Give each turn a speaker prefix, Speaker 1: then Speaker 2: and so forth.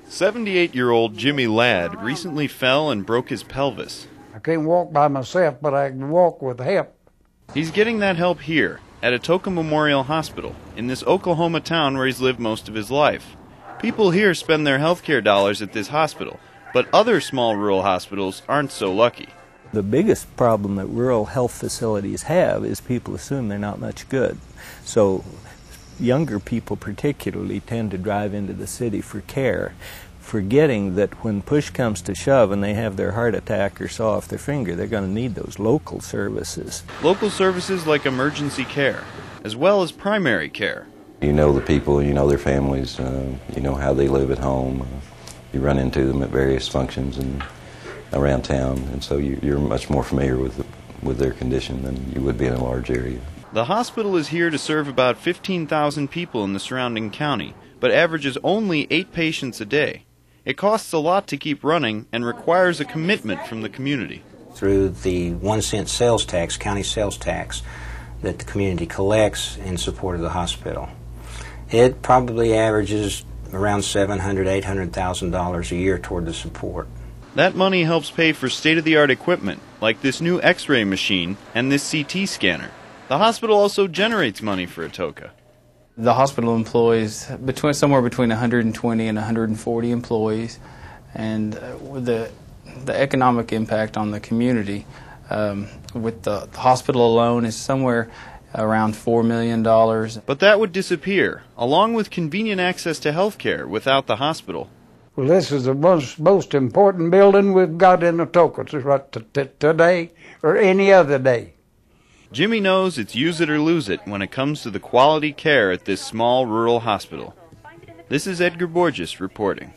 Speaker 1: 78-year-old Jimmy Ladd recently fell and broke his pelvis.
Speaker 2: I can't walk by myself, but I can walk with help.
Speaker 1: He's getting that help here, at Atoka Memorial Hospital, in this Oklahoma town where he's lived most of his life. People here spend their health care dollars at this hospital, but other small rural hospitals aren't so lucky.
Speaker 3: The biggest problem that rural health facilities have is people assume they're not much good. So younger people particularly tend to drive into the city for care, forgetting that when push comes to shove and they have their heart attack or saw off their finger, they're going to need those local services.
Speaker 1: Local services like emergency care, as well as primary care.
Speaker 4: You know the people, you know their families, you know how they live at home. You run into them at various functions and around town, and so you're much more familiar with their condition than you would be in a large area.
Speaker 1: The hospital is here to serve about 15,000 people in the surrounding county, but averages only 8 patients a day. It costs a lot to keep running and requires a commitment from the community.
Speaker 5: Through the 1-cent sales tax, county sales tax, that the community collects in support of the hospital. It probably averages around $700,000, $800,000 a year toward the support.
Speaker 1: That money helps pay for state-of-the-art equipment, like this new X-ray machine and this CT scanner. The hospital also generates money for Atoka.
Speaker 6: The hospital employs somewhere between 120 and 140 employees, and the economic impact on the community with the hospital alone is somewhere around $4 million.
Speaker 1: But that would disappear, along with convenient access to health care without the hospital.
Speaker 2: Well, this is the most important building we've got in Atoka right today or any other day.
Speaker 1: Jimmy knows it's use it or lose it when it comes to the quality care at this small rural hospital. This is Edgar Borges reporting.